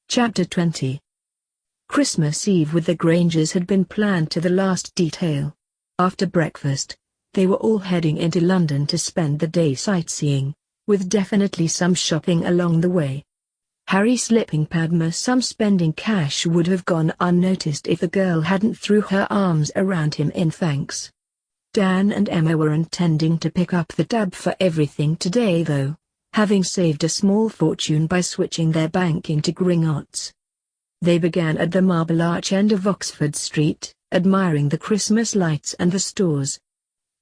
Chapter 20. Christmas Eve with the Grangers had been planned to the last detail. After breakfast, they were all heading into London to spend the day sightseeing, with definitely some shopping along the way. Harry slipping Padma some spending cash would have gone unnoticed if the girl hadn't threw her arms around him in thanks. Dan and Emma were intending to pick up the tab for everything today though, having saved a small fortune by switching their banking to Gringotts. They began at the Marble Arch end of Oxford Street, admiring the Christmas lights and the stores.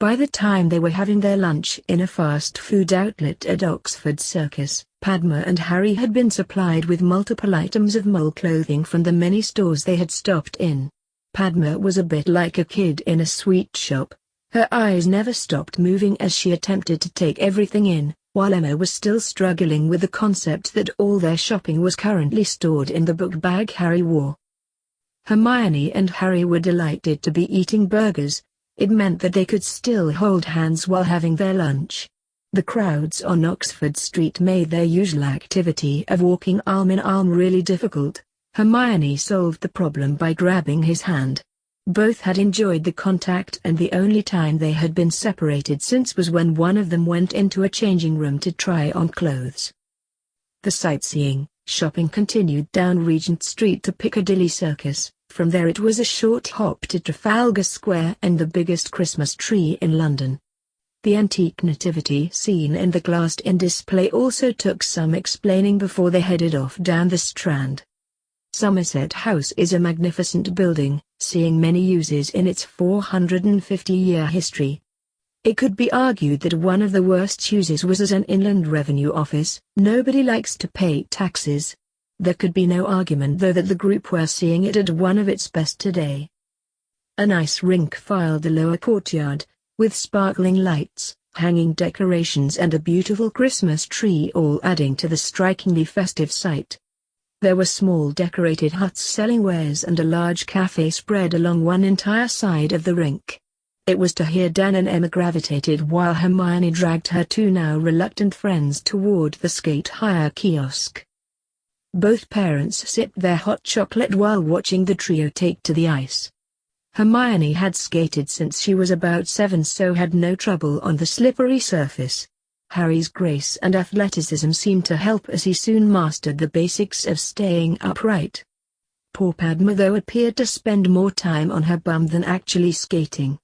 By the time they were having their lunch in a fast food outlet at Oxford Circus, Padma and Harry had been supplied with multiple items of mole clothing from the many stores they had stopped in. Padma was a bit like a kid in a sweet shop. Her eyes never stopped moving as she attempted to take everything in, while Emma was still struggling with the concept that all their shopping was currently stored in the book bag Harry wore. Hermione and Harry were delighted to be eating burgers. It meant that they could still hold hands while having their lunch. The crowds on Oxford Street made their usual activity of walking arm in arm really difficult. Hermione solved the problem by grabbing his hand. Both had enjoyed the contact, and the only time they had been separated since was when one of them went into a changing room to try on clothes. The sightseeing, shopping continued down Regent Street to Piccadilly Circus. From there it was a short hop to Trafalgar Square and the biggest Christmas tree in London. The antique nativity seen in the glassed-in display also took some explaining before they headed off down the Strand. Somerset House is a magnificent building, seeing many uses in its 450-year history. It could be argued that one of the worst uses was as an inland revenue office. Nobody likes to pay taxes. There could be no argument though that the group were seeing it at one of its best today. An ice rink filled the lower courtyard, with sparkling lights, hanging decorations and a beautiful Christmas tree all adding to the strikingly festive sight. There were small decorated huts selling wares and a large cafe spread along one entire side of the rink. It was to here Dan and Emma gravitated while Hermione dragged her two now reluctant friends toward the skate-hire kiosk. Both parents sipped their hot chocolate while watching the trio take to the ice. Hermione had skated since she was about 7 so had no trouble on the slippery surface. Harry's grace and athleticism seemed to help as he soon mastered the basics of staying upright. Poor Padma though appeared to spend more time on her bum than actually skating.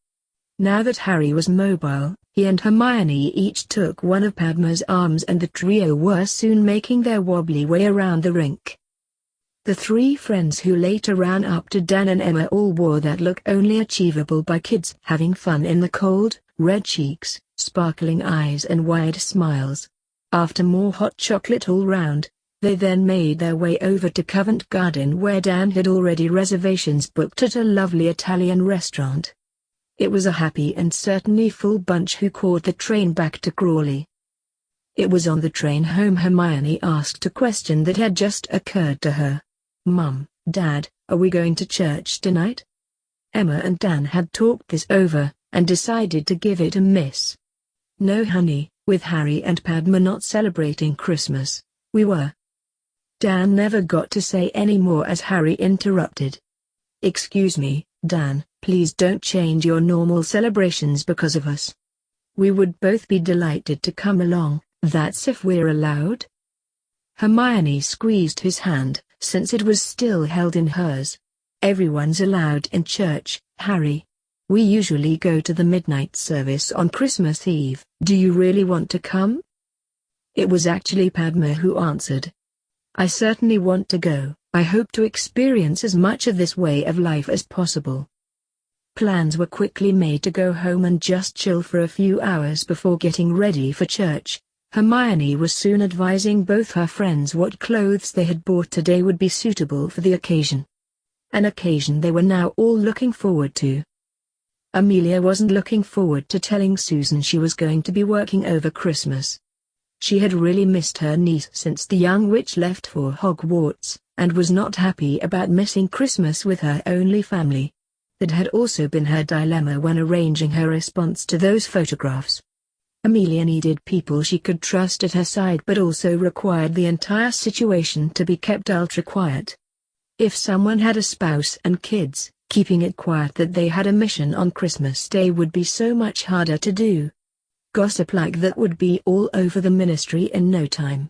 Now that Harry was mobile, he and Hermione each took one of Padma's arms and the trio were soon making their wobbly way around the rink. The three friends who later ran up to Dan and Emma all wore that look only achievable by kids having fun in the cold, red cheeks, sparkling eyes and wide smiles. After more hot chocolate all round, they then made their way over to Covent Garden where Dan had already reservations booked at a lovely Italian restaurant. It was a happy and certainly full bunch who caught the train back to Crawley. It was on the train home Hermione asked a question that had just occurred to her. "Mum, Dad, are we going to church tonight?" Emma and Dan had talked this over, and decided to give it a miss. "No honey, with Harry and Padma not celebrating Christmas, we were." Dan never got to say any more as Harry interrupted. "Excuse me, Dan, please don't change your normal celebrations because of us. We would both be delighted to come along, that's if we're allowed." Hermione squeezed his hand, since it was still held in hers. "Everyone's allowed in church, Harry. We usually go to the midnight service on Christmas Eve. Do you really want to come?" It was actually Padma who answered. "I certainly want to go. I hope to experience as much of this way of life as possible." Plans were quickly made to go home and just chill for a few hours before getting ready for church. Hermione was soon advising both her friends what clothes they had bought today would be suitable for the occasion. An occasion they were now all looking forward to. Amelia wasn't looking forward to telling Susan she was going to be working over Christmas. She had really missed her niece since the young witch left for Hogwarts, and was not happy about missing Christmas with her only family. That had also been her dilemma when arranging her response to those photographs. Amelia needed people she could trust at her side but also required the entire situation to be kept ultra quiet. If someone had a spouse and kids, keeping it quiet that they had a mission on Christmas Day would be so much harder to do. Gossip like that would be all over the ministry in no time.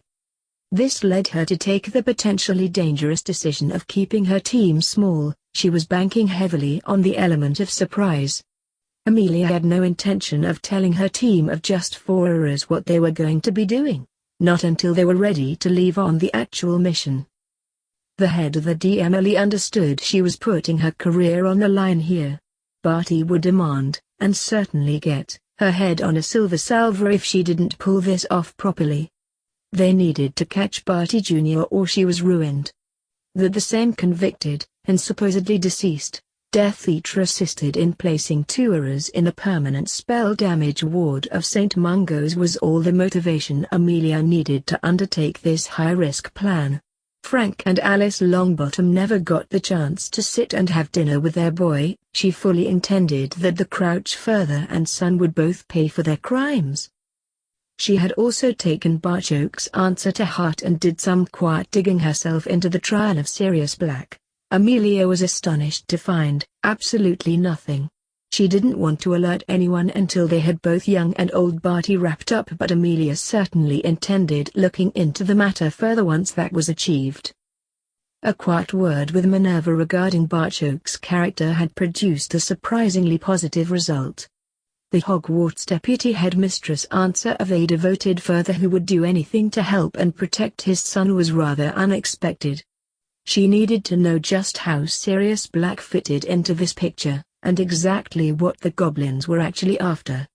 This led her to take the potentially dangerous decision of keeping her team small. She was banking heavily on the element of surprise. Amelia had no intention of telling her team of just 4 hours what they were going to be doing, not until they were ready to leave on the actual mission. The head of the D. Emily understood she was putting her career on the line here. Barty would demand, and certainly get, her head on a silver salver if she didn't pull this off properly. They needed to catch Barty Jr. or she was ruined. That the same convicted, and supposedly deceased, Death Eater assisted in placing 2 errors in the permanent spell damage ward of St. Mungo's was all the motivation Amelia needed to undertake this high-risk plan. Frank and Alice Longbottom never got the chance to sit and have dinner with their boy. She fully intended that the Crouch father and son would both pay for their crimes. She had also taken Barchoke's answer to heart and did some quiet digging herself into the trial of Sirius Black. Amelia was astonished to find absolutely nothing. She didn't want to alert anyone until they had both young and old Barty wrapped up, but Amelia certainly intended looking into the matter further once that was achieved. A quiet word with Minerva regarding Barchoke's character had produced a surprisingly positive result. The Hogwarts deputy headmistress' answer of a devoted father who would do anything to help and protect his son was rather unexpected. She needed to know just how Sirius Black fitted into this picture, and exactly what the goblins were actually after.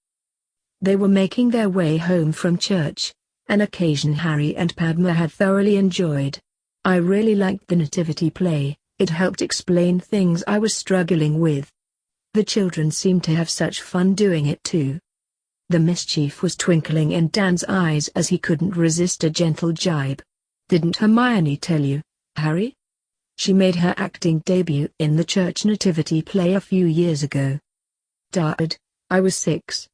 They were making their way home from church, an occasion Harry and Padma had thoroughly enjoyed. I really liked the nativity play, it helped explain things I was struggling with. The children seemed to have such fun doing it too. The mischief was twinkling in Dan's eyes as he couldn't resist a gentle jibe. Didn't Hermione tell you, Harry? She made her acting debut in the church nativity play a few years ago. Dad, I was 6.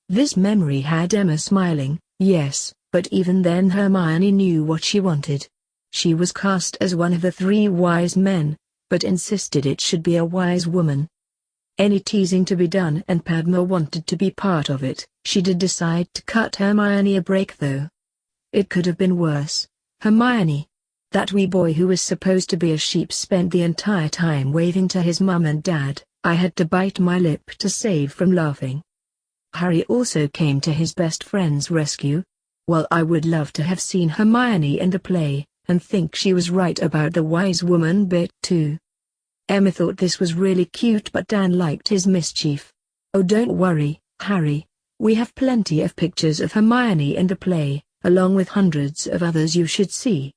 This memory had Emma smiling. Yes, but even then Hermione knew what she wanted. She was cast as one of the 3 wise men, but insisted it should be a wise woman. Any teasing to be done and Padma wanted to be part of it. She did decide to cut Hermione a break though. It could have been worse. Hermione, that wee boy who was supposed to be a sheep, spent the entire time waving to his mum and dad. I had to bite my lip to save from laughing. Harry also came to his best friend's rescue. Well, I would love to have seen Hermione in the play, and think she was right about the wise woman bit too. Emma thought this was really cute, but Dan liked his mischief. Oh, don't worry, Harry. We have plenty of pictures of Hermione in the play, along with hundreds of others you should see.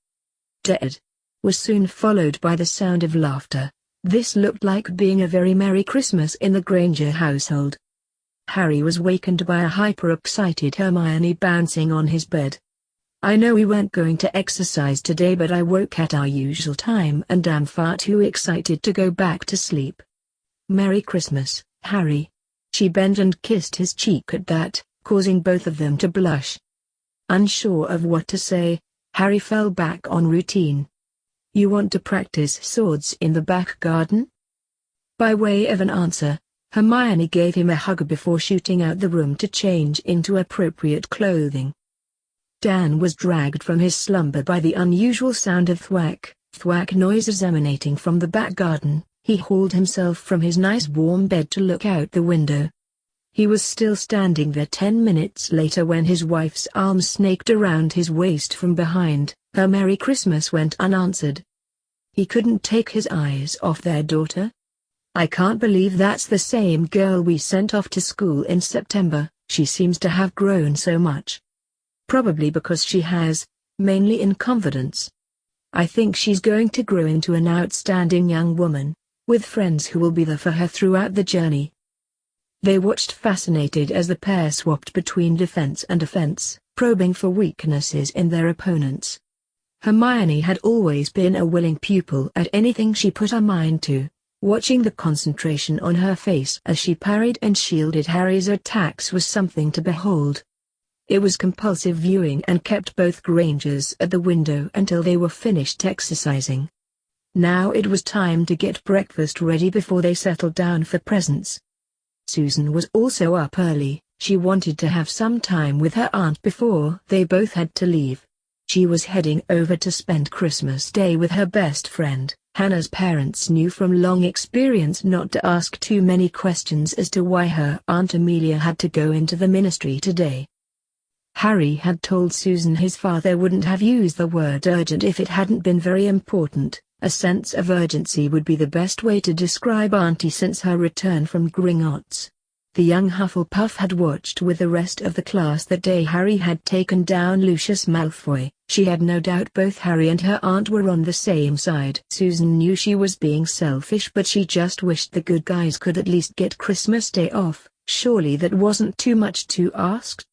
Dead was soon followed by the sound of laughter. This looked like being a very merry Christmas in the Granger household. Harry was wakened by a hyper-excited Hermione bouncing on his bed. I know we weren't going to exercise today, but I woke at our usual time and am far too excited to go back to sleep. Merry Christmas, Harry. She bent and kissed his cheek at that, causing both of them to blush. Unsure of what to say, Harry fell back on routine. You want to practice swords in the back garden? By way of an answer, Hermione gave him a hug before shooting out the room to change into appropriate clothing. Dan was dragged from his slumber by the unusual sound of thwack, thwack noises emanating from the back garden. He hauled himself from his nice warm bed to look out the window. He was still standing there 10 minutes later when his wife's arm snaked around his waist from behind. Her Merry Christmas went unanswered. He couldn't take his eyes off their daughter. I can't believe that's the same girl we sent off to school in September. She seems to have grown so much. Probably because she has, mainly in confidence. I think she's going to grow into an outstanding young woman, with friends who will be there for her throughout the journey. They watched fascinated as the pair swapped between defense and offense, probing for weaknesses in their opponents. Hermione had always been a willing pupil at anything she put her mind to. Watching the concentration on her face as she parried and shielded Harry's attacks was something to behold. It was compulsive viewing and kept both Grangers at the window until they were finished exercising. Now it was time to get breakfast ready before they settled down for presents. Susan was also up early. She wanted to have some time with her aunt before they both had to leave. She was heading over to spend Christmas Day with her best friend. Hannah's parents knew from long experience not to ask too many questions as to why her Aunt Amelia had to go into the ministry today. Harry had told Susan his father wouldn't have used the word urgent if it hadn't been very important. A sense of urgency would be the best way to describe Auntie since her return from Gringotts. The young Hufflepuff had watched with the rest of the class that day Harry had taken down Lucius Malfoy. She had no doubt both Harry and her aunt were on the same side. Susan knew she was being selfish, but she just wished the good guys could at least get Christmas Day off. Surely that wasn't too much to ask.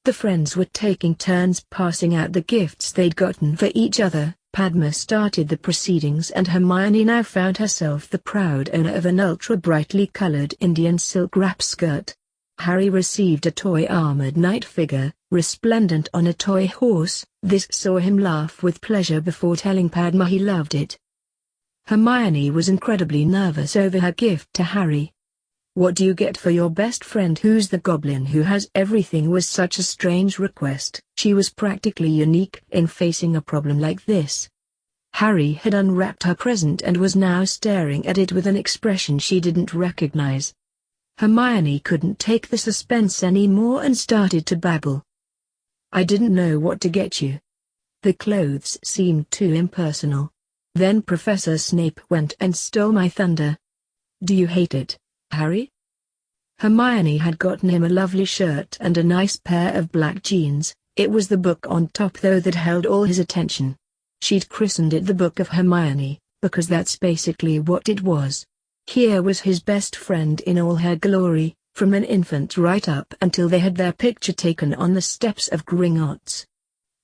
The friends were taking turns passing out the gifts they'd gotten for each other. Padma started the proceedings and Hermione now found herself the proud owner of an ultra-brightly colored Indian silk wrap skirt. Harry received a toy armored knight figure, resplendent on a toy horse. This saw him laugh with pleasure before telling Padma he loved it. Hermione was incredibly nervous over her gift to Harry. "What do you get for your best friend who's the goblin who has everything?" was such a strange request. She was practically unique in facing a problem like this. Harry had unwrapped her present and was now staring at it with an expression she didn't recognize. Hermione couldn't take the suspense anymore and started to babble. "I didn't know what to get you. The clothes seemed too impersonal. Then Professor Snape went and stole my thunder. Do you hate it, Harry?" Hermione had gotten him a lovely shirt and a nice pair of black jeans. It was the book on top though that held all his attention. She'd christened it the Book of Hermione, because that's basically what it was. Here was his best friend in all her glory, from an infant right up until they had their picture taken on the steps of Gringotts.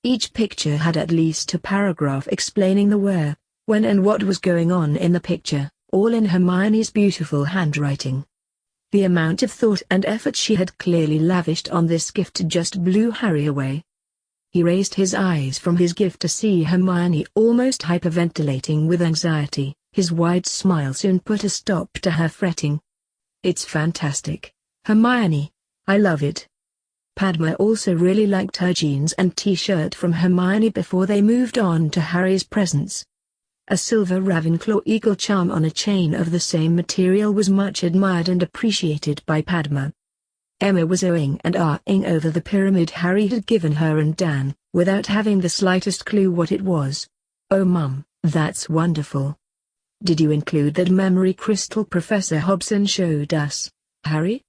Each picture had at least a paragraph explaining the where, when and what was going on in the picture, all in Hermione's beautiful handwriting. The amount of thought and effort she had clearly lavished on this gift just blew Harry away. He raised his eyes from his gift to see Hermione almost hyperventilating with anxiety. His wide smile soon put a stop to her fretting. "It's fantastic, Hermione. I love it." Padma also really liked her jeans and t-shirt from Hermione before they moved on to Harry's presents. A silver Ravenclaw eagle charm on a chain of the same material was much admired and appreciated by Padma. Emma was oohing and ahhing over the pyramid Harry had given her and Dan, without having the slightest clue what it was. "Oh Mum, that's wonderful. Did you include that memory crystal Professor Hobson showed us, Harry?"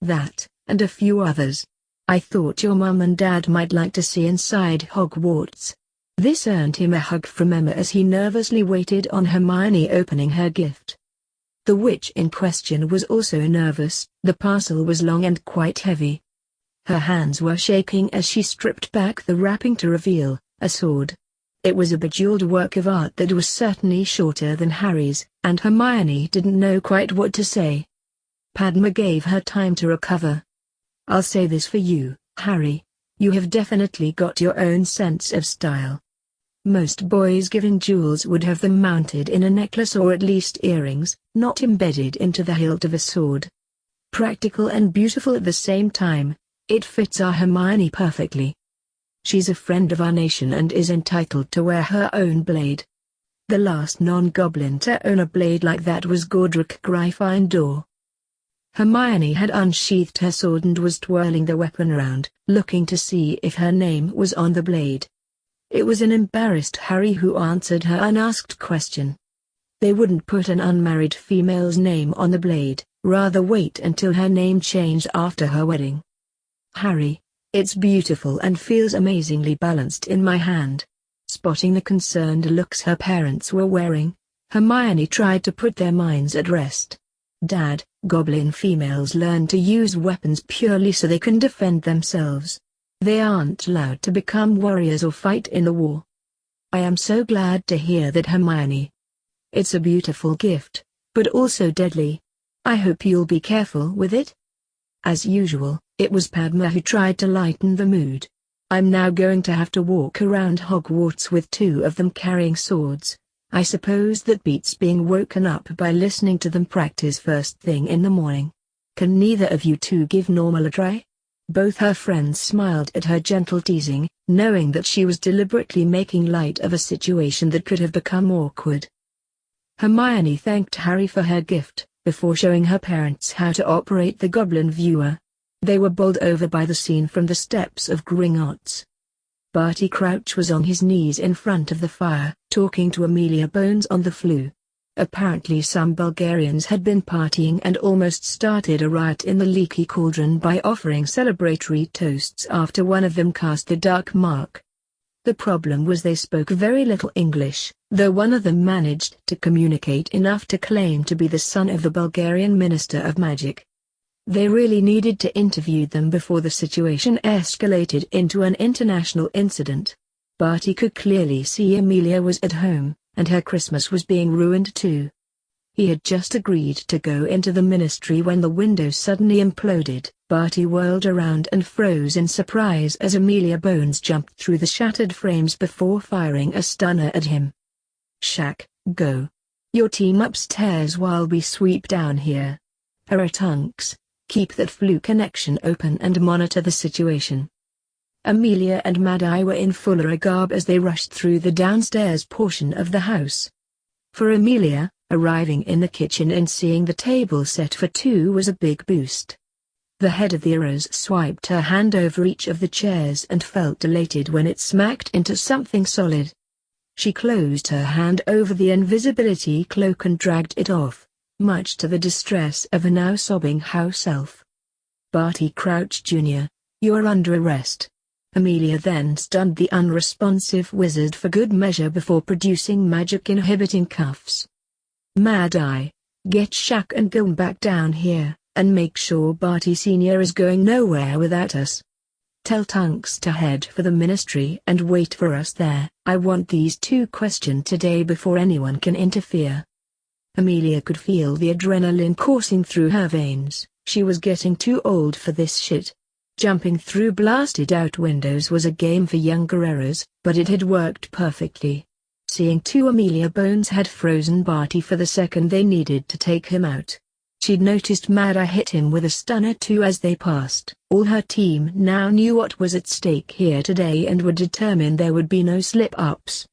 "That, and a few others. I thought your Mum and Dad might like to see inside Hogwarts." This earned him a hug from Emma as he nervously waited on Hermione opening her gift. The witch in question was also nervous. The parcel was long and quite heavy. Her hands were shaking as she stripped back the wrapping to reveal a sword. It was a bejeweled work of art that was certainly shorter than Harry's, and Hermione didn't know quite what to say. Padma gave her time to recover. "I'll say this for you, Harry. You have definitely got your own sense of style. Most boys given jewels would have them mounted in a necklace or at least earrings, not embedded into the hilt of a sword. Practical and beautiful at the same time, it fits our Hermione perfectly. She's a friend of our nation and is entitled to wear her own blade. The last non-goblin to own a blade like that was Godric Gryffindor." Hermione had unsheathed her sword and was twirling the weapon around, looking to see if her name was on the blade. It was an embarrassed Harry who answered her unasked question. They wouldn't put an unmarried female's name on the blade, rather wait until her name changed after her wedding. "Harry, it's beautiful and feels amazingly balanced in my hand." Spotting the concerned looks her parents were wearing, Hermione tried to put their minds at rest. "Dad, goblin females learn to use weapons purely so they can defend themselves. They aren't allowed to become warriors or fight in the war." "I am so glad to hear that, Hermione. It's a beautiful gift, but also deadly. I hope you'll be careful with it." As usual, it was Padma who tried to lighten the mood. "I'm now going to have to walk around Hogwarts with two of them carrying swords. I suppose that beats being woken up by listening to them practice first thing in the morning. Can neither of you two give normal a try?" Both her friends smiled at her gentle teasing, knowing that she was deliberately making light of a situation that could have become awkward. Hermione thanked Harry for her gift, before showing her parents how to operate the Goblin Viewer. They were bowled over by the scene from the steps of Gringotts. Barty Crouch was on his knees in front of the fire, talking to Amelia Bones on the flue. Apparently some Bulgarians had been partying and almost started a riot in the leaky cauldron by offering celebratory toasts after one of them cast the dark mark. The problem was they spoke very little English, though one of them managed to communicate enough to claim to be the son of the Bulgarian Minister of Magic. They really needed to interview them before the situation escalated into an international incident. Barty could clearly see Amelia was at home, and her Christmas was being ruined too. He had just agreed to go into the ministry when the window suddenly imploded. Barty whirled around and froze in surprise as Amelia Bones jumped through the shattered frames before firing a stunner at him. "Shaq, go. Your team upstairs while we sweep down here. Tunks, keep that flue connection open and monitor the situation." Amelia and Mad-Eye were in full garb as they rushed through the downstairs portion of the house. For Amelia, arriving in the kitchen and seeing the table set for two was a big boost. The head of the Arrows swiped her hand over each of the chairs and felt elated when it smacked into something solid. She closed her hand over the invisibility cloak and dragged it off, much to the distress of a now sobbing house elf. "Barty Crouch Jr., you are under arrest." Amelia then stunned the unresponsive wizard for good measure before producing magic-inhibiting cuffs. "Mad-Eye, get Shaq and go back down here, and make sure Barty Sr. is going nowhere without us. Tell Tunks to head for the ministry and wait for us there. I want these two questioned today before anyone can interfere." Amelia could feel the adrenaline coursing through her veins. She was getting too old for this shit. Jumping through blasted-out windows was a game for younger errors, but it had worked perfectly. Seeing two Amelia Bones had frozen Barty for the second they needed to take him out. She'd noticed Mad-Eye hit him with a stunner too as they passed. All her team now knew what was at stake here today and were determined there would be no slip-ups.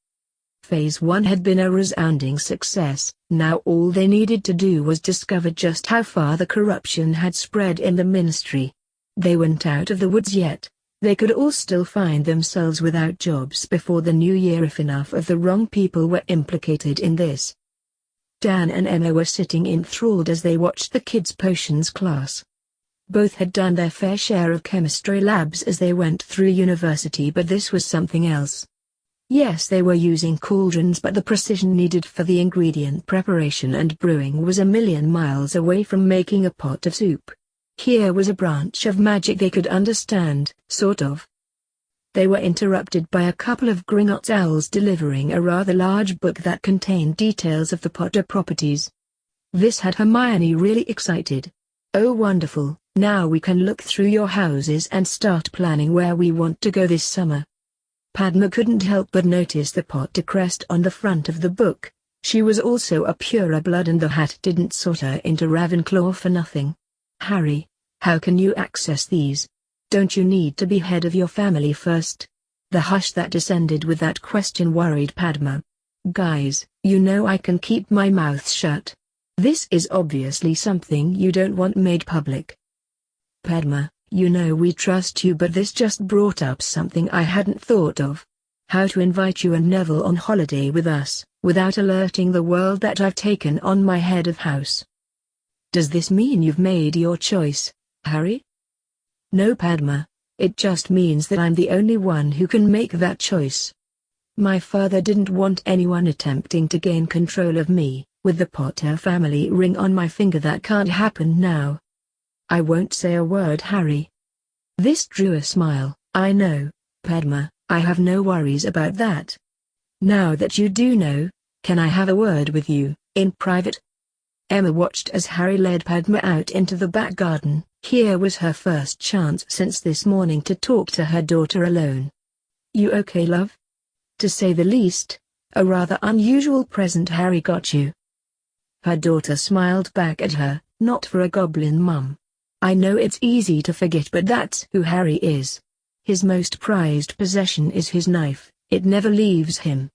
Phase 1 had been a resounding success. Now all they needed to do was discover just how far the corruption had spread in the ministry. They weren't out of the woods yet. They could all still find themselves without jobs before the new year if enough of the wrong people were implicated in this. Dan and Emma were sitting enthralled as they watched the kids' potions class. Both had done their fair share of chemistry labs as they went through university, but this was something else. Yes, they were using cauldrons, but the precision needed for the ingredient preparation and brewing was a million miles away from making a pot of soup. Here was a branch of magic they could understand, sort of. They were interrupted by a couple of Gringotts owls delivering a rather large book that contained details of the Potter properties. This had Hermione really excited. "Oh wonderful, now we can look through your houses and start planning where we want to go this summer." Padma couldn't help but notice the Potter crest on the front of the book. She was also a pureblood and the hat didn't sort her into Ravenclaw for nothing. "Harry, how can you access these? Don't you need to be head of your family first?" The hush that descended with that question worried Padma. "Guys, you know I can keep my mouth shut. This is obviously something you don't want made public." "Padma, you know we trust you, but this just brought up something I hadn't thought of. How to invite you and Neville on holiday with us, without alerting the world that I've taken on my head of house. Does this mean you've made your choice, Harry?" "No, Padma, it just means that I'm the only one who can make that choice. My father didn't want anyone attempting to gain control of me. With the Potter family ring on my finger, that can't happen now." "I won't say a word, Harry." This drew a smile. "I know, Padma, I have no worries about that. Now that you do know, can I have a word with you, in private?" Emma watched as Harry led Padma out into the back garden. Here was her first chance since this morning to talk to her daughter alone. "You okay, love?" "To say the least. A rather unusual present Harry got you." Her daughter smiled back at her. "Not for a goblin, Mum. I know it's easy to forget, but that's who Harry is. His most prized possession is his knife. It never leaves him.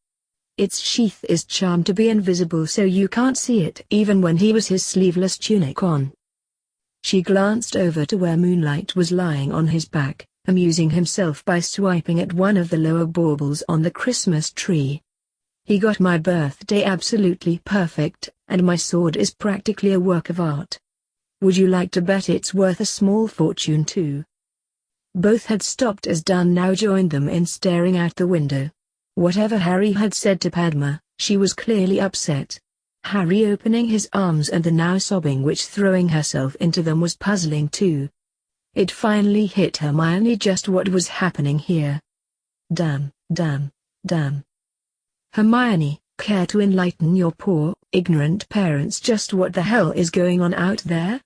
Its sheath is charmed to be invisible so you can't see it even when he was his sleeveless tunic on." She glanced over to where Moonlight was lying on his back, amusing himself by swiping at one of the lower baubles on the Christmas tree. "He got my birthday absolutely perfect, and my sword is practically a work of art. Would you like to bet it's worth a small fortune too?" Both had stopped as Dan now joined them in staring out the window. Whatever Harry had said to Padma, she was clearly upset. Harry opening his arms and the now sobbing witch throwing herself into them was puzzling too. It finally hit Hermione just what was happening here. Damn. Hermione, care to enlighten your poor, ignorant parents just what the hell is going on out there?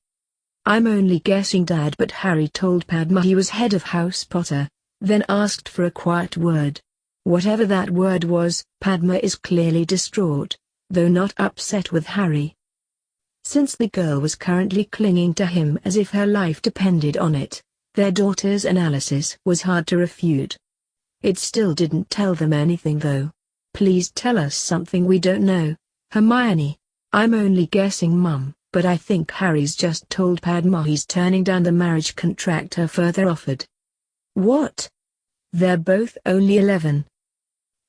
"I'm only guessing, Dad," but Harry told Padma he was head of House Potter, then asked for a quiet word. Whatever that word was, Padma is clearly distraught, though not upset with Harry. Since the girl was currently clinging to him as if her life depended on it, their daughter's analysis was hard to refute. It still didn't tell them anything though. "Please tell us something we don't know, Hermione." "I'm only guessing, Mum, but I think Harry's just told Padma he's turning down the marriage contract her father offered." "What? They're both only 11.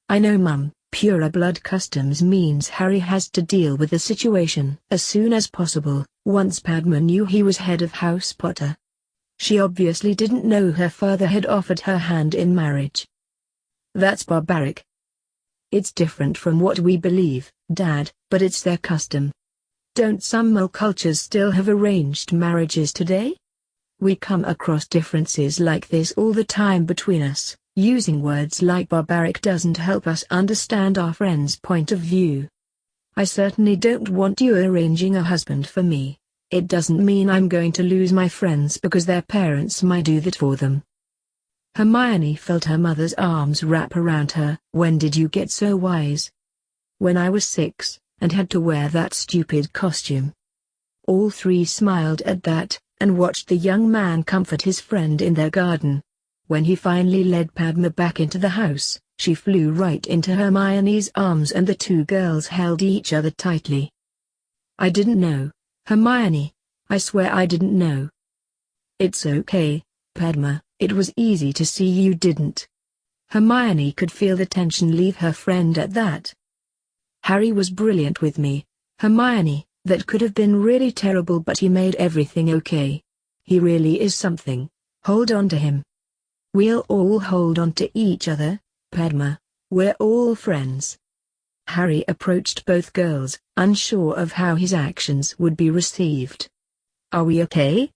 "I know, Mum. Purer blood customs means Harry has to deal with the situation as soon as possible, once Padma knew he was head of House Potter. She obviously didn't know her father had offered her hand in marriage. That's barbaric." "It's different from what we believe, Dad, but it's their custom. Don't some male cultures still have arranged marriages today? We come across differences like this all the time between us. Using words like barbaric doesn't help us understand our friend's point of view. I certainly don't want you arranging a husband for me. It doesn't mean I'm going to lose my friends because their parents might do that for them." Hermione felt her mother's arms wrap around her. "When did you get so wise?" "When I was 6, and had to wear that stupid costume." All three smiled at that, and watched the young man comfort his friend in their garden. When he finally led Padma back into the house, she flew right into Hermione's arms and the two girls held each other tightly. "I didn't know, Hermione. I swear I didn't know." "It's okay, Padma, it was easy to see you didn't." Hermione could feel the tension leave her friend at that. "Harry was brilliant with me, Hermione. That could have been really terrible, but he made everything okay. He really is something. Hold on to him." "We'll all hold on to each other, Padma. We're all friends." Harry approached both girls, unsure of how his actions would be received. "Are we okay?"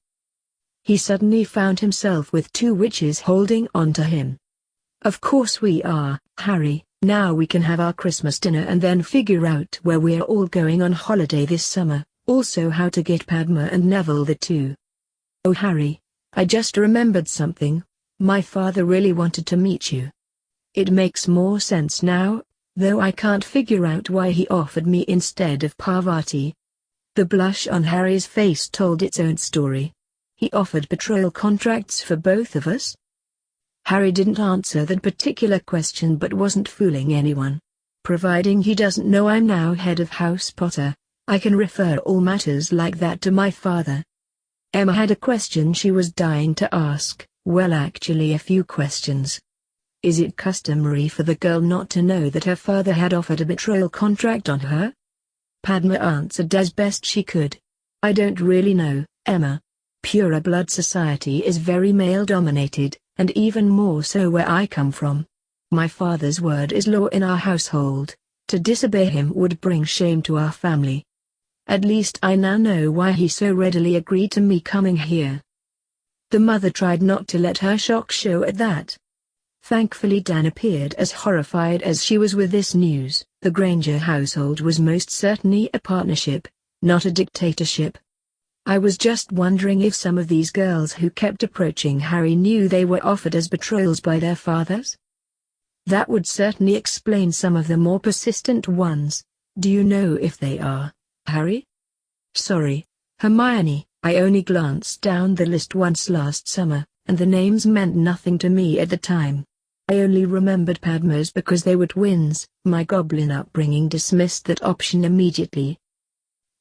He suddenly found himself with two witches holding on to him. "Of course we are, Harry. Now we can have our Christmas dinner and then figure out where we're all going on holiday this summer, also how to get Padma and Neville the two." "Oh Harry, I just remembered something. My father really wanted to meet you. It makes more sense now, though I can't figure out why he offered me instead of Parvati." The blush on Harry's face told its own story. "He offered betrothal contracts for both of us?" Harry didn't answer that particular question but wasn't fooling anyone. "Providing he doesn't know I'm now head of House Potter, I can refer all matters like that to my father." Emma had a question she was dying to ask, well actually a few questions. Is it customary for the girl not to know that her father had offered a betrothal contract on her? Padma answered as best she could. "I don't really know, Emma. Purer blood society is very male-dominated, and even more so where I come from. My father's word is law in our household. To disobey him would bring shame to our family. At least I now know why he so readily agreed to me coming here." The mother tried not to let her shock show at that. Thankfully Dan appeared as horrified as she was with this news. The Granger household was most certainly a partnership, not a dictatorship. I was just wondering if some of these girls who kept approaching Harry knew they were offered as betrothals by their fathers? That would certainly explain some of the more persistent ones. Do you know if they are, Harry? Sorry, Hermione, I only glanced down the list once last summer, and the names meant nothing to me at the time. I only remembered Padma's because they were twins. My goblin upbringing dismissed that option immediately.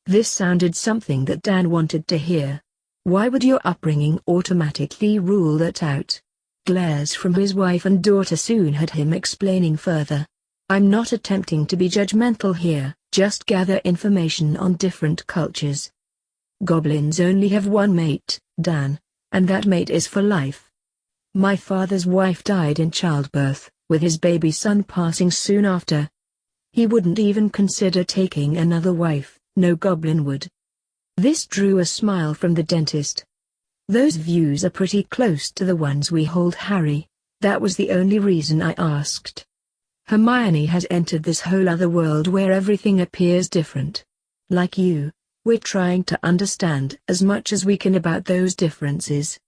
This sounded something that Dan wanted to hear. Why would your upbringing automatically rule that out? Glares from his wife and daughter soon had him explaining further. I'm not attempting to be judgmental here, just gather information on different cultures. Goblins only have one mate, Dan, and that mate is for life. My father's wife died in childbirth, with his baby son passing soon after. He wouldn't even consider taking another wife. No goblin would. This drew a smile from the dentist. Those views are pretty close to the ones we hold, Harry. That was the only reason I asked. Hermione has entered this whole other world where everything appears different. Like you, we're trying to understand as much as we can about those differences.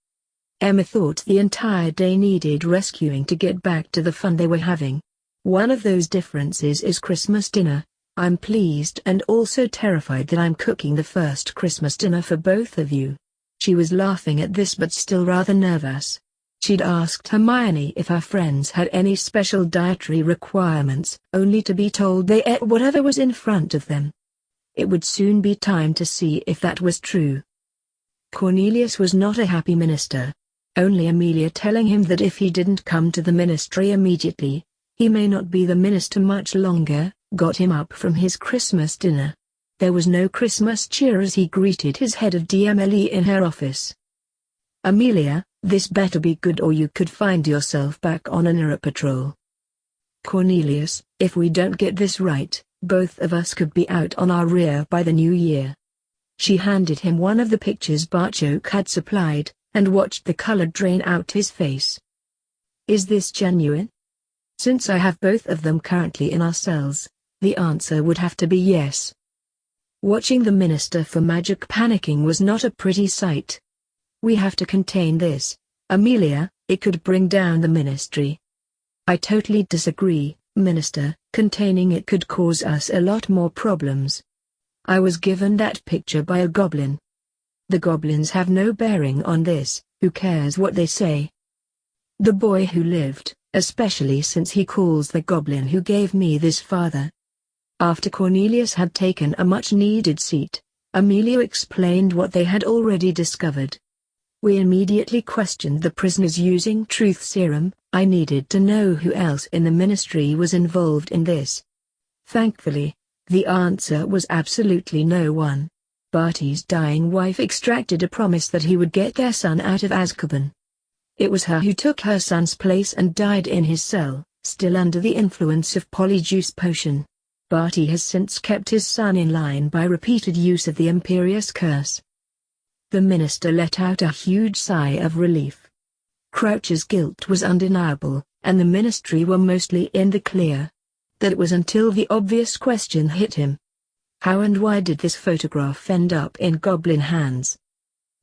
Emma thought the entire day needed rescuing to get back to the fun they were having. One of those differences is Christmas dinner. I'm pleased and also terrified that I'm cooking the first Christmas dinner for both of you. She was laughing at this but still rather nervous. She'd asked Hermione if her friends had any special dietary requirements, only to be told they ate whatever was in front of them. It would soon be time to see if that was true. Cornelius was not a happy minister. Only Amelia telling him that if he didn't come to the ministry immediately, he may not be the minister much longer, got him up from his Christmas dinner. There was no Christmas cheer as he greeted his head of DMLE in her office. Amelia, this better be good or you could find yourself back on an era patrol. Cornelius, if we don't get this right, both of us could be out on our rear by the new year. She handed him one of the pictures Barchoke had supplied, and watched the color drain out his face. Is this genuine? Since I have both of them currently in our cells, the answer would have to be yes. Watching the Minister for Magic panicking was not a pretty sight. We have to contain this, Amelia, it could bring down the ministry. I totally disagree, Minister, containing it could cause us a lot more problems. I was given that picture by a goblin. The goblins have no bearing on this, who cares what they say? The boy who lived, especially since he calls the goblin who gave me this father. After Cornelius had taken a much-needed seat, Amelia explained what they had already discovered. We immediately questioned the prisoners using truth serum. I needed to know who else in the ministry was involved in this. Thankfully, the answer was absolutely no one. Barty's dying wife extracted a promise that he would get their son out of Azkaban. It was her who took her son's place and died in his cell, still under the influence of Polyjuice potion. Barty has since kept his son in line by repeated use of the Imperious Curse. The minister let out a huge sigh of relief. Crouch's guilt was undeniable, and the ministry were mostly in the clear. That was until the obvious question hit him. How and why did this photograph end up in goblin hands?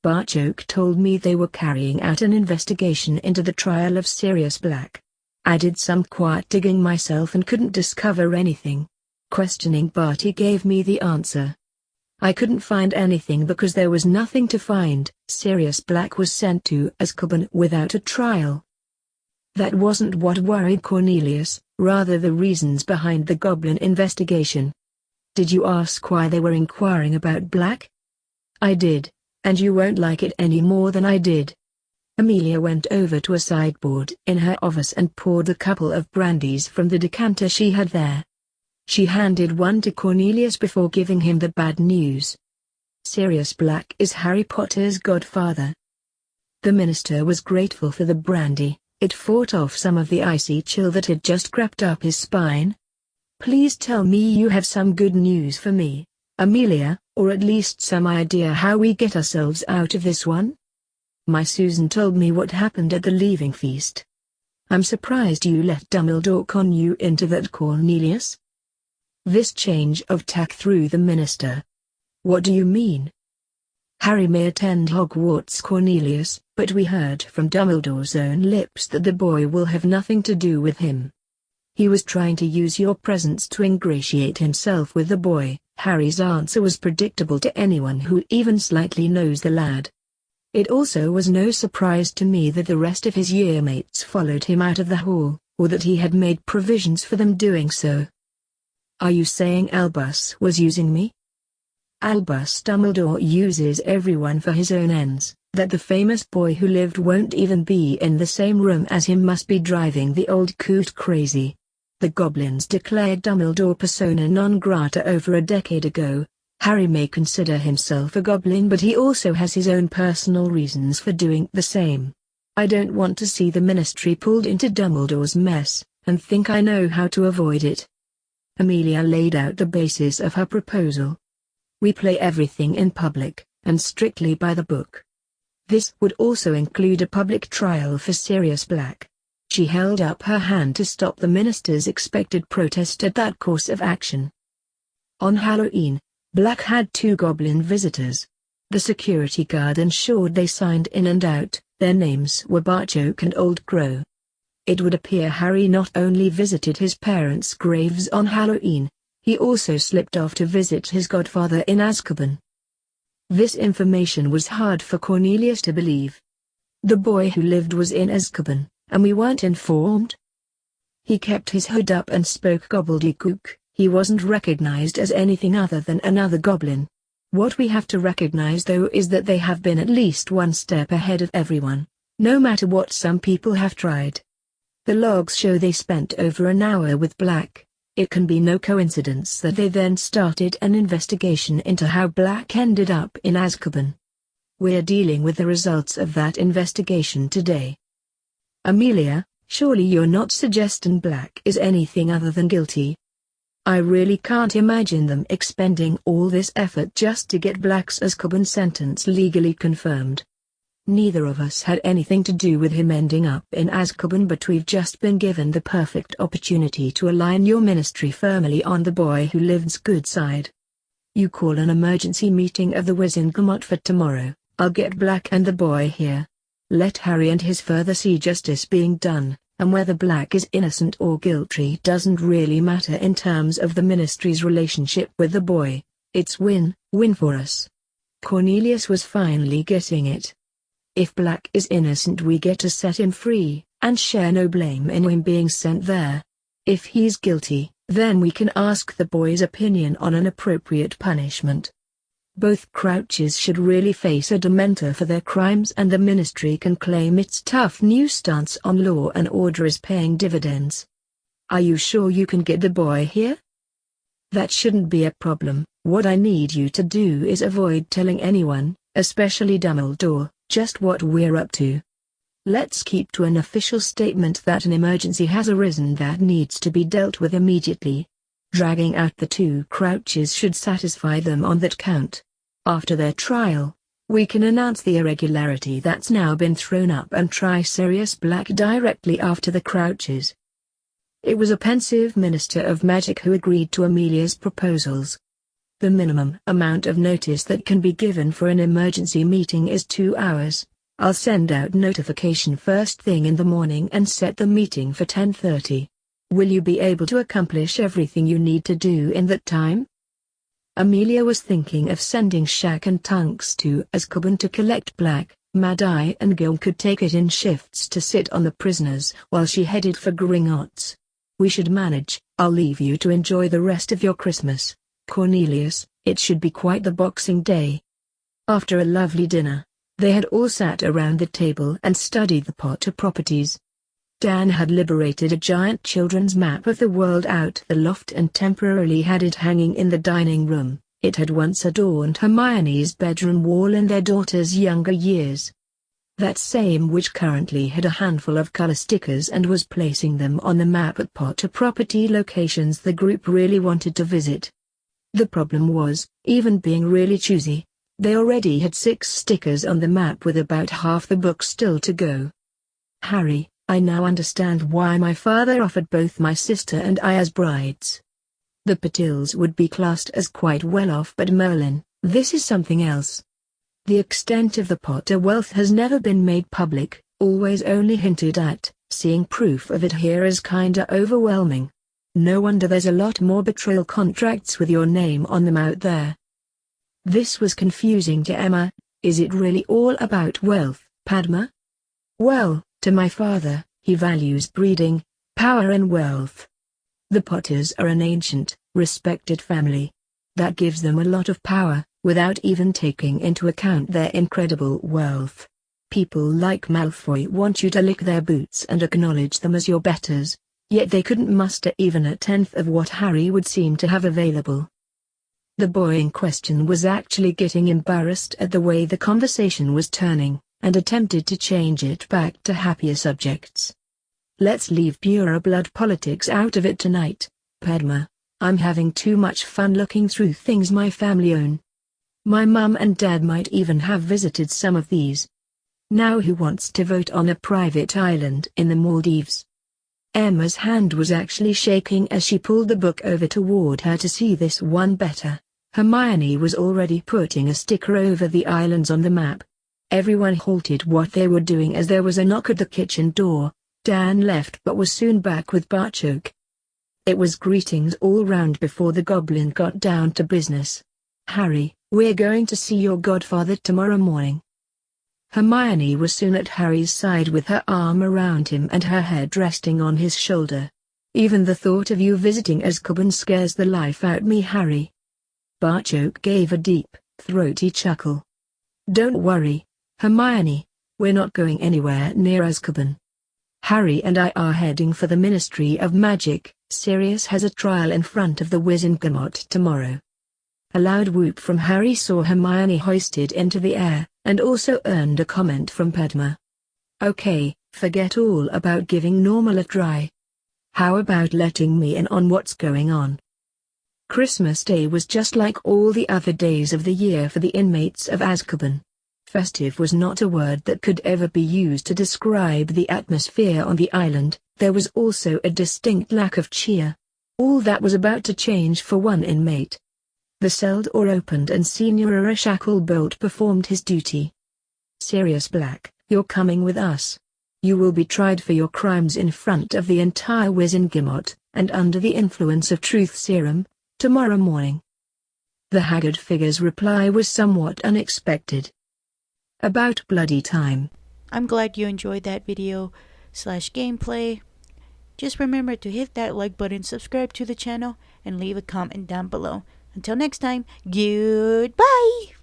Barchoke told me they were carrying out an investigation into the trial of Sirius Black. I did some quiet digging myself and couldn't discover anything. Questioning Barty gave me the answer. I couldn't find anything because there was nothing to find. Sirius Black was sent to Azkaban without a trial. That wasn't what worried Cornelius, rather the reasons behind the goblin investigation. Did you ask why they were inquiring about Black? I did, and you won't like it any more than I did. Amelia went over to a sideboard in her office and poured a couple of brandies from the decanter she had there. She handed one to Cornelius before giving him the bad news. Sirius Black is Harry Potter's godfather. The minister was grateful for the brandy, it fought off some of the icy chill that had just crept up his spine. Please tell me you have some good news for me, Amelia, or at least some idea how we get ourselves out of this one? My Susan told me what happened at the leaving feast. I'm surprised you let Dumbledore con you into that, Cornelius. This change of tack threw the minister. What do you mean? Harry may attend Hogwarts, Cornelius, but we heard from Dumbledore's own lips that the boy will have nothing to do with him. He was trying to use your presence to ingratiate himself with the boy. Harry's answer was predictable to anyone who even slightly knows the lad. It also was no surprise to me that the rest of his yearmates followed him out of the hall, or that he had made provisions for them doing so. Are you saying Albus was using me? Albus Dumbledore uses everyone for his own ends. That the famous boy who lived won't even be in the same room as him must be driving the old coot crazy. The goblins declared Dumbledore persona non grata over a decade ago. Harry may consider himself a goblin, but he also has his own personal reasons for doing the same. I don't want to see the Ministry pulled into Dumbledore's mess, and think I know how to avoid it. Amelia laid out the basis of her proposal. We play everything in public, and strictly by the book. This would also include a public trial for Sirius Black. She held up her hand to stop the minister's expected protest at that course of action. On Halloween, Black had 2 goblin visitors. The security guard ensured they signed in and out. Their names were Barchoke and Old Crow. It would appear Harry not only visited his parents' graves on Halloween, he also slipped off to visit his godfather in Azkaban. This information was hard for Cornelius to believe. The boy who lived was in Azkaban, and we weren't informed? He kept his hood up and spoke gobbledygook. He wasn't recognized as anything other than another goblin. What we have to recognize though is that they have been at least one step ahead of everyone, no matter what some people have tried. The logs show they spent over an hour with Black. It can be no coincidence that they then started an investigation into how Black ended up in Azkaban. We're dealing with the results of that investigation today. Amelia, surely you're not suggesting Black is anything other than guilty? I really can't imagine them expending all this effort just to get Black's Azkaban sentence legally confirmed. Neither of us had anything to do with him ending up in Azkaban, but we've just been given the perfect opportunity to align your ministry firmly on the boy who lived's good side. You call an emergency meeting of the Wizengamot for tomorrow. I'll get Black and the boy here. Let Harry and his father see justice being done, and whether Black is innocent or guilty doesn't really matter in terms of the ministry's relationship with the boy. It's win-win for us. Cornelius was finally getting it. If Black is innocent, we get to set him free, and share no blame in him being sent there. If he's guilty, then we can ask the boy's opinion on an appropriate punishment. Both Crouches should really face a Dementor for their crimes, and the ministry can claim its tough new stance on law and order is paying dividends. Are you sure you can get the boy here? That shouldn't be a problem. What I need you to do is avoid telling anyone, especially Dumbledore, just what we're up to. Let's keep to an official statement that an emergency has arisen that needs to be dealt with immediately. Dragging out the 2 Crouches should satisfy them on that count. After their trial, we can announce the irregularity that's now been thrown up and try Sirius Black directly after the Crouches. It was a pensive Minister of Magic who agreed to Amelia's proposals. The minimum amount of notice that can be given for an emergency meeting is 2 hours. I'll send out notification first thing in the morning and set the meeting for 10:30. Will you be able to accomplish everything you need to do in that time? Amelia was thinking of sending Shaq and Tunks to Azkaban to collect Black. Mad-Eye and Gil could take it in shifts to sit on the prisoners while she headed for Gringotts. We should manage. I'll leave you to enjoy the rest of your Christmas, Cornelius. It should be quite the Boxing Day. After a lovely dinner, they had all sat around the table and studied the Potter properties. Dan had liberated a giant children's map of the world out the loft and temporarily had it hanging in the dining room. It had once adorned Hermione's bedroom wall in their daughter's younger years. That same witch currently had a handful of color stickers and was placing them on the map at Potter property locations the group really wanted to visit. The problem was, even being really choosy, they already had 6 stickers on the map with about half the book still to go. Harry, I now understand why my father offered both my sister and I as brides. The Patils would be classed as quite well off, but Merlin, This is something else. The extent of the Potter wealth has never been made public, always only hinted at. Seeing proof of it here is kinda overwhelming. No wonder there's a lot more betrayal contracts with your name on them out there. This was confusing to Emma. Is it really all about wealth, Padma? Well, to my father, he values breeding, power and wealth. The Potters are an ancient, respected family. That gives them a lot of power, without even taking into account their incredible wealth. People like Malfoy want you to lick their boots and acknowledge them as your betters, yet they couldn't muster even a tenth of what Harry would seem to have available. The boy in question was actually getting embarrassed at the way the conversation was turning, and attempted to change it back to happier subjects. Let's leave purer blood politics out of it tonight, Padma. I'm having too much fun looking through things my family own. My mum and dad might even have visited some of these. Now who wants to vote on a private island in the Maldives? Emma's hand was actually shaking as she pulled the book over toward her to see this one better. Hermione was already putting a sticker over the islands on the map. Everyone halted what they were doing as there was a knock at the kitchen door. Dan left but was soon back with Barchoke. It was greetings all round before the goblin got down to business. Harry, we're going to see your godfather tomorrow morning. Hermione was soon at Harry's side with her arm around him and her head resting on his shoulder. Even the thought of you visiting Azkaban scares the life out me, Harry. Barchoke gave a deep, throaty chuckle. Don't worry, Hermione, we're not going anywhere near Azkaban. Harry and I are heading for the Ministry of Magic. Sirius has a trial in front of the Wizengamot tomorrow. A loud whoop from Harry saw Hermione hoisted into the air, and also earned a comment from Padma. Okay, forget all about giving Normal a try. How about letting me in on what's going on? Christmas Day was just like all the other days of the year for the inmates of Azkaban. Festive was not a word that could ever be used to describe the atmosphere on the island. There was also a distinct lack of cheer. All that was about to change for one inmate. The cell door opened and Senior Shacklebolt performed his duty. Sirius Black, you're coming with us. You will be tried for your crimes in front of the entire Wizengamot, and under the influence of truth serum, tomorrow morning. The haggard figure's reply was somewhat unexpected. About bloody time. I'm glad you enjoyed that video/gameplay. Just remember to hit that like button, subscribe to the channel, and leave a comment down below. Until next time, goodbye!